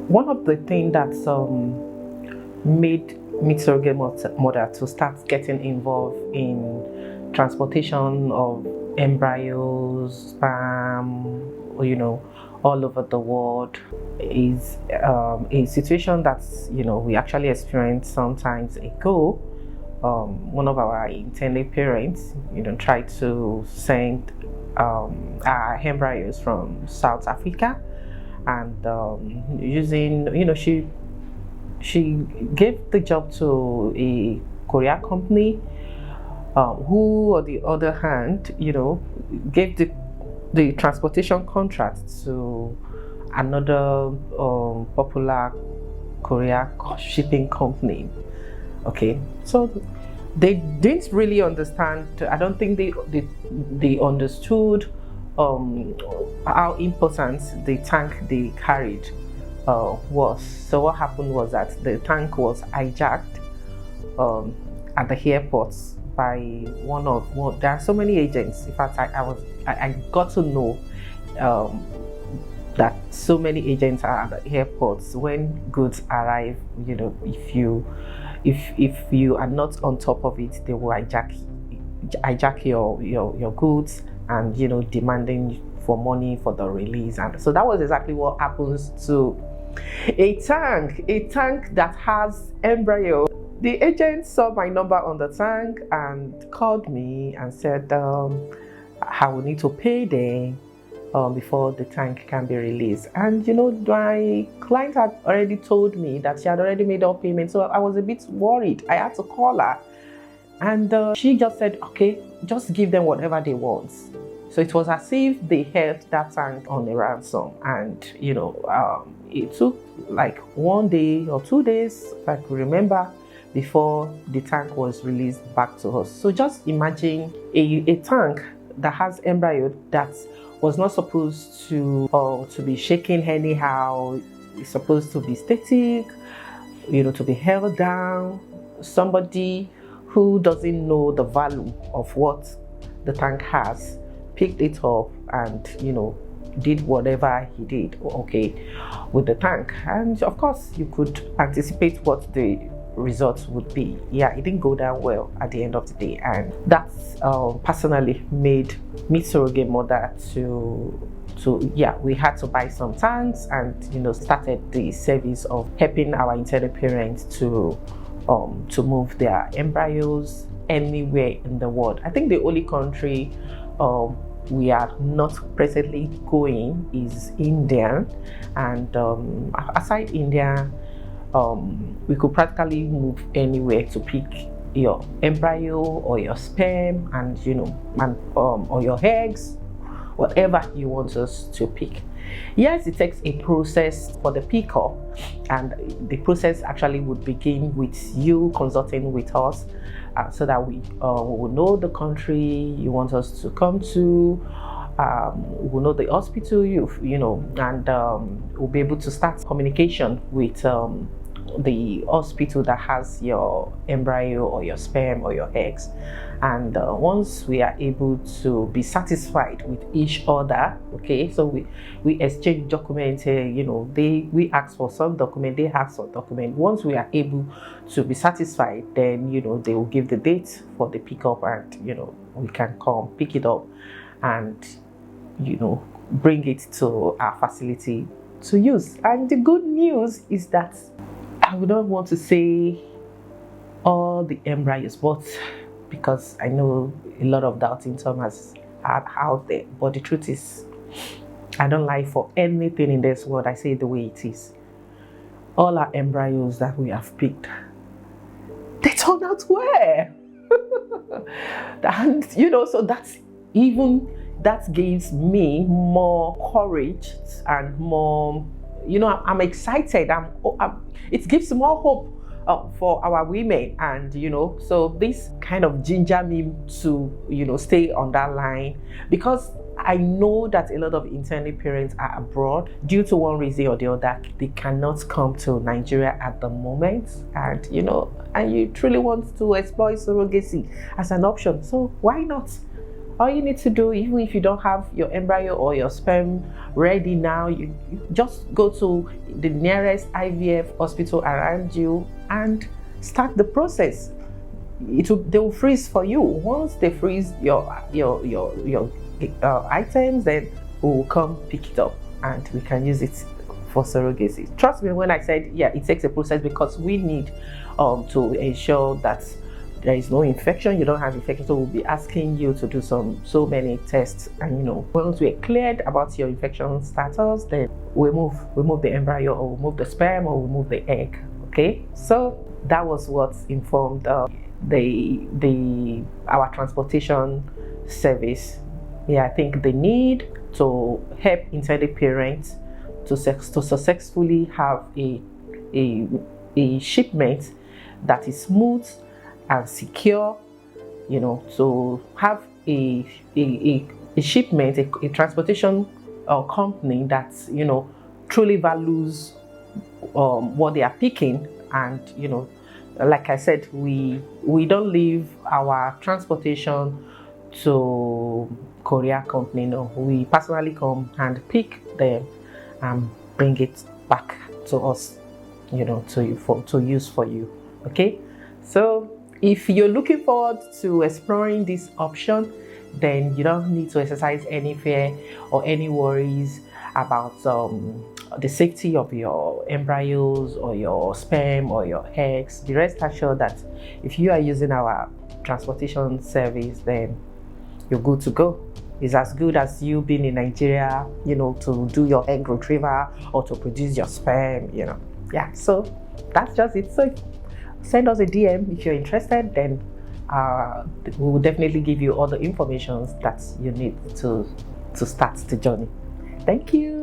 One of the things that made me surrogate mother to start getting involved in transportation of embryos, sperm, all over the world is a situation that we actually experienced some times ago. One of our intended parents, tried to send our embryos from South Africa, and using, she gave the job to a courier company, who, on the other hand, gave the transportation contract to another popular courier shipping company. Okay, so they didn't really understand. I don't think they understood how important the tank they carried was. So what happened was that the tank was hijacked at the airports by one. There are so many agents. In fact, I got to know that so many agents are at the airports when goods arrive. If you are not on top of it, they will hijack your goods, and demanding for money for the release. And so that was exactly what happens to a tank that has embryo. The agent saw my number on the tank and called me and said, I will need to pay them before the tank can be released. And my client had already told me that she had already made all payments, so I was a bit worried. I had to call her, and she just said, okay, just give them whatever they want. So it was as if they held that tank on a ransom. And it took like 1 day or 2 days, if I could remember, before the tank was released back to us. So just imagine a tank that has embryo that was not supposed to be shaken anyhow. It's supposed to be static, to be held down. Somebody who doesn't know the value of what the tank has picked it up and did whatever he did, okay, with the tank. And of course you could anticipate what the results would be. Yeah, it didn't go down well at the end of the day, and that's personally made me surrogate mother to we had to buy some tanks, and started the service of helping our intended parents to move their embryos anywhere in the world. I think the only country we are not presently going is India, and aside India, we could practically move anywhere to pick your embryo or your sperm, and or your eggs, whatever you want us to pick. Yes, it takes a process for the pickup, and the process actually would begin with you consulting with us, so that we will know the country you want us to come to. We'll know the hospital and we'll be able to start communication with the hospital that has your embryo or your sperm or your eggs. And once we are able to be satisfied with each other, okay, so we exchange documents. We ask for some document, they ask for document. Once we are able to be satisfied, then they will give the date for the pickup, and we can come pick it up and bring it to our facility to use. And the good news is that I would not want to say all the embryos, but because I know a lot of doubting Thomas are out there, but the truth is, I don't lie for anything in this world. I say it the way it is. All our embryos that we have picked, they turn out well. And so that gives me more courage and more, I'm excited. It gives more hope for our women, and so this kind of ginger me to stay on that line, because I know that a lot of intended parents are abroad due to one reason or the other. They cannot come to Nigeria at the moment, and and you truly want to explore surrogacy as an option. So why not? all you need to do, even if you don't have your embryo or your sperm ready now, you just go to the nearest IVF hospital around you and start the process. They will freeze for you. Once they freeze your items, then we will come pick it up and we can use it for surrogacy. Trust me when I said, yeah, it takes a process, because we need to ensure that there is no infection, you don't have infection. So we'll be asking you to do so many tests, and once we're cleared about your infection status, then we move the embryo, or we move the sperm, or we move the egg. Okay, so that was what informed our transportation service. Yeah, I think the need to help intended parents to successfully have a shipment that is smooth and secure, to have a shipment, a transportation company that truly values what they are picking. And like I said, we don't leave our transportation to courier company. No, we personally come and pick them and bring it back to us, to use for you. Okay, so if you're looking forward to exploring this option, then you don't need to exercise any fear or any worries about the safety of your embryos or your sperm or your eggs. Be rest assured that if you are using our transportation service, then you're good to go. It's as good as you being in Nigeria, to do your egg retrieval or to produce your sperm, Yeah, so that's just it. So send us a DM if you're interested, then we will definitely give you all the information that you need to start the journey. Thank you.